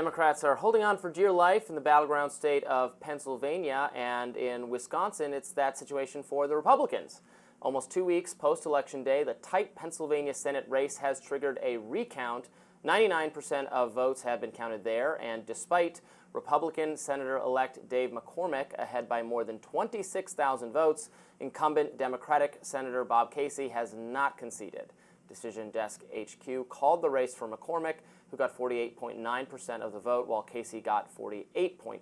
Democrats are holding on for dear life in the battleground state of Pennsylvania, and in Wisconsin, it's that situation for the Republicans. Almost 2 weeks post-Election Day, the tight Pennsylvania Senate race has triggered a recount. 99% of votes have been counted there, and despite Republican Senator-elect Dave McCormick ahead by more than 26,000 votes, incumbent Democratic Senator Bob Casey has not conceded. Decision Desk HQ called the race for McCormick, who got 48.9% of the vote, while Casey got 48.5%.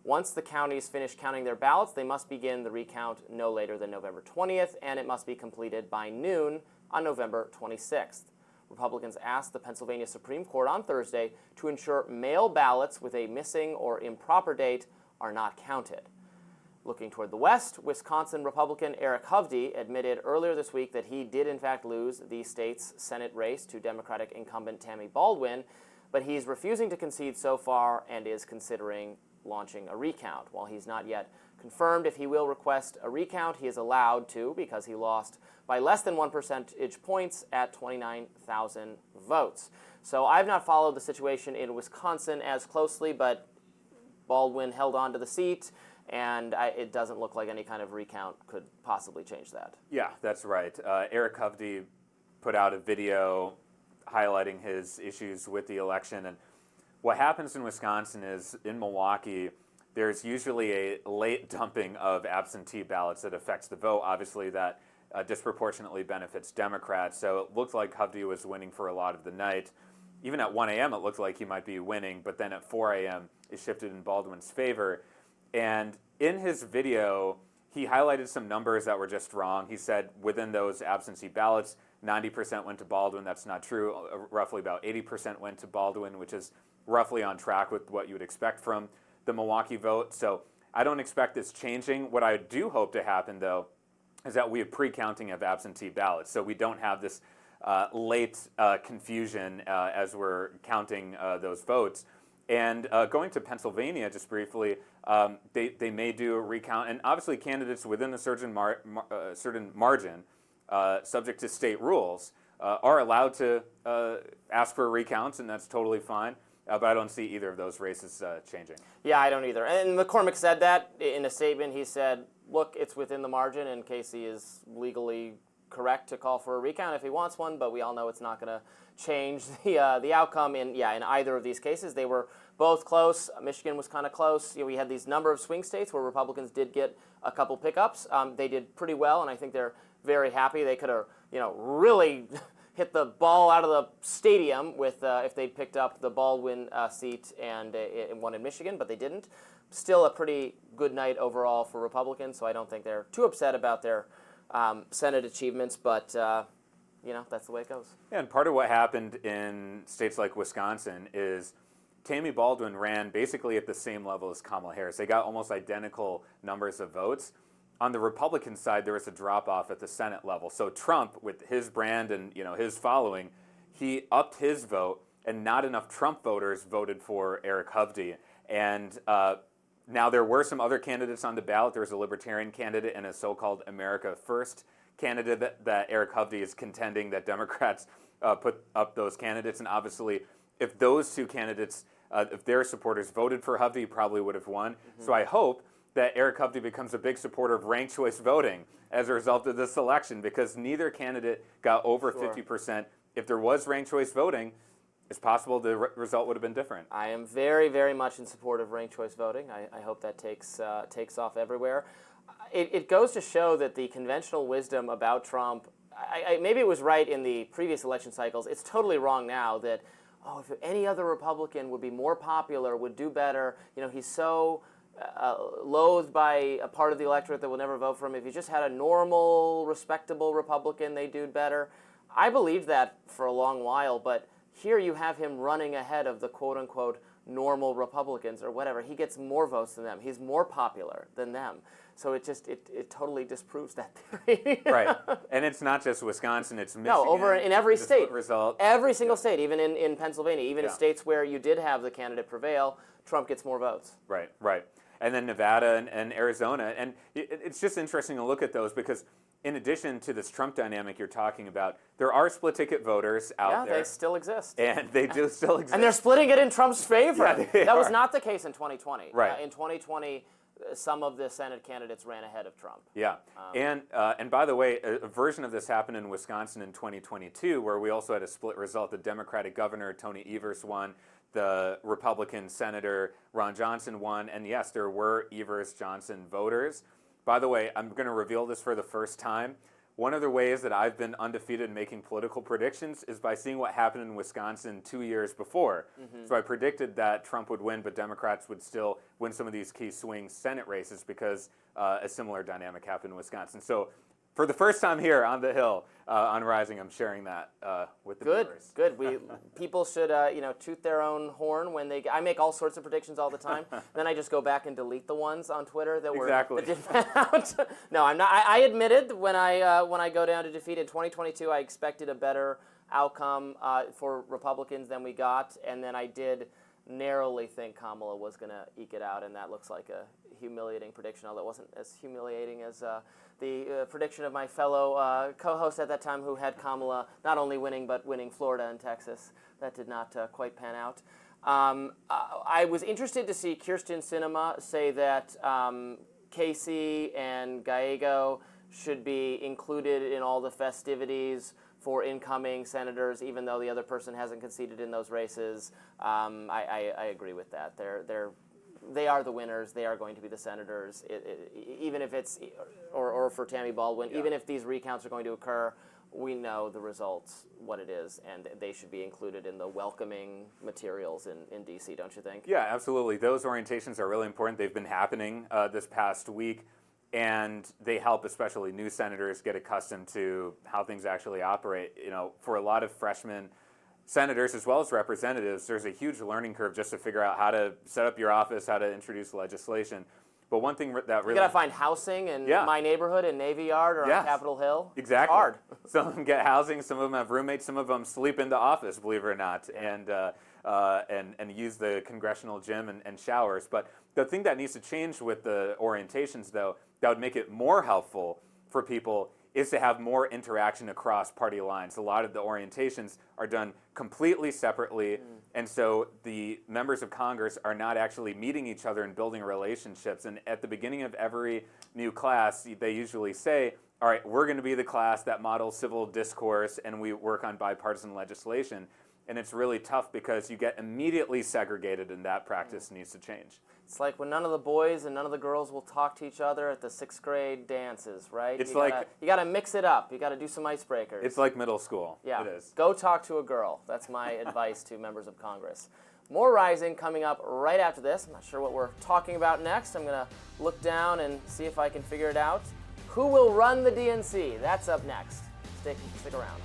Once the counties finish counting their ballots, they must begin the recount no later than November 20th, and it must be completed by noon on November 26th. Republicans asked the Pennsylvania Supreme Court on Thursday to ensure mail ballots with a missing or improper date are not counted. Looking toward the West, Wisconsin Republican Eric Hovde admitted earlier this week that he did in fact lose the state's Senate race to Democratic incumbent Tammy Baldwin, but he's refusing to concede so far and is considering launching a recount. While he's not yet confirmed if he will request a recount, he is allowed to because he lost by less than 1 percentage points at 29,000 votes. So I've not followed the situation in Wisconsin as closely, but Baldwin held on to the seat, and it doesn't look like any kind of recount could possibly change that. Yeah, that's right. Eric Hovde put out a video highlighting his issues with the election. And what happens in Wisconsin is, in Milwaukee, there's usually a late dumping of absentee ballots that affects the vote. Obviously, that disproportionately benefits Democrats. So it looked like Hovde was winning for a lot of the night. Even at 1 a.m., it looked like he might be winning, but then at 4 a.m., it shifted in Baldwin's favor. And in his video, he highlighted some numbers that were just wrong. He said within those absentee ballots, 90% went to Baldwin. That's not true. Roughly about 80% went to Baldwin, which is roughly on track with what you would expect from the Milwaukee vote. So I don't expect this changing. What I do hope to happen, though, is that we have pre-counting of absentee ballots, so we don't have this late confusion as we're counting those votes. And going to Pennsylvania, just briefly, they may do a recount, and obviously candidates within a certain margin, subject to state rules, are allowed to ask for recounts, and that's totally fine. But I don't see either of those races changing. Yeah, I don't either. And McCormick said that in a statement. He said, look, it's within the margin, and Casey is legally correct to call for a recount if he wants one, but we all know it's not going to change the outcome in either of these cases. They were both close. Michigan was kind of close. We had these number of swing states where Republicans did get a couple pickups. They did pretty well, and I think they're very happy. They could have, really hit the ball out of the stadium with if they'd picked up the Baldwin seat and one in Michigan, but they didn't. Still a pretty good night overall for Republicans, so I don't think they're too upset about their Senate achievements, but that's the way it goes. Yeah, and part of what happened in states like Wisconsin is Tammy Baldwin ran basically at the same level as Kamala Harris. They got almost identical numbers of votes. On the Republican side, there was a drop-off at the Senate level. So Trump, with his brand and his following, he upped his vote, and not enough Trump voters voted for Eric Hovde. And now there were some other candidates on the ballot. There was a Libertarian candidate and a so-called America First candidate that Eric Hovde is contending that Democrats put up those candidates. And obviously, if those two candidates, if their supporters voted for Hovde, he probably would have won. Mm-hmm. So I hope that Eric Hovde becomes a big supporter of ranked choice voting as a result of this election, because neither candidate got over 50%. If there was ranked choice voting, it's possible the result would have been different. I am very, very much in support of ranked choice voting. I hope that takes off everywhere. It goes to show that the conventional wisdom about Trump, maybe it was right in the previous election cycles. It's totally wrong now that, if any other Republican would be more popular, would do better, he's so loathed by a part of the electorate that will never vote for him. If you just had a normal, respectable Republican, they'd do better. I believed that for a long while, but here you have him running ahead of the quote-unquote normal Republicans or whatever. He gets more votes than them. He's more popular than them. So it totally disproves that theory. Right. And it's not just Wisconsin, it's Michigan. No, over in every state. Result. Every single state, even in Pennsylvania, even in states where you did have the candidate prevail, Trump gets more votes. Right, right. and then Nevada and Arizona. And it's just interesting to look at those because in addition to this Trump dynamic you're talking about, there are split ticket voters out there. Yeah, they still exist. And they do still exist. And they're splitting it in Trump's favor. Yeah, they that was are. not the case in 2020. Right. In 2020, some of the Senate candidates ran ahead of Trump. Yeah, and by the way, a version of this happened in Wisconsin in 2022, where we also had a split result. The Democratic governor, Tony Evers, won. The Republican Senator, Ron Johnson, won. And yes, there were Evers-Johnson voters. By the way, I'm going to reveal this for the first time. One of the ways that I've been undefeated in making political predictions is by seeing what happened in Wisconsin 2 years before. So I predicted that Trump would win, but Democrats would still win some of these key swing Senate races because a similar dynamic happened in Wisconsin. So for the first time here on the Hill, on Rising, I'm sharing that with the viewers. Good. People should toot their own horn when they. I make all sorts of predictions all the time. Then I just go back and delete the ones on Twitter that that didn't pan out. No, I'm not. I admitted when I go down to defeat in 2022, I expected a better outcome for Republicans than we got, and then I did narrowly think Kamala was going to eke it out, and that looks like a humiliating prediction, although it wasn't as humiliating as the prediction of my fellow co-host at that time who had Kamala not only winning, but winning Florida and Texas. That did not quite pan out. I was interested to see Kyrsten Sinema say that Casey and Gallego should be included in all the festivities for incoming senators, even though the other person hasn't conceded in those races. I agree with that. They are the winners. They are going to be the senators, even if it's, or for Tammy Baldwin, even if these recounts are going to occur, we know the results, what it is, and they should be included in the welcoming materials in D.C., don't you think? Yeah, absolutely. Those orientations are really important. They've been happening this past week, and they help especially new senators get accustomed to how things actually operate. You know, for a lot of freshmen senators as well as representatives, there's a huge learning curve just to figure out how to set up your office, how to introduce legislation. But one thing that really... You gotta find housing in my neighborhood, in Navy Yard or on Capitol Hill. Exactly. It's hard. Some of them get housing, some of them have roommates, some of them sleep in the office, believe it or not, and use the congressional gym and showers. But the thing that needs to change with the orientations, though, that would make it more helpful for people is to have more interaction across party lines. A lot of the orientations are done completely separately, and so the members of Congress are not actually meeting each other and building relationships. And at the beginning of every new class, they usually say, all right, we're going to be the class that models civil discourse and we work on bipartisan legislation. And it's really tough because you get immediately segregated, and that practice needs to change. It's like when none of the boys and none of the girls will talk to each other at the 6th grade dances, right? It's you gotta mix it up. You gotta do some icebreakers. It's like middle school. Yeah. It is. Go talk to a girl. That's my advice to members of Congress. More Rising coming up right after this. I'm not sure what we're talking about next. I'm gonna look down and see if I can figure it out. Who will run the DNC? That's up next. Stick around.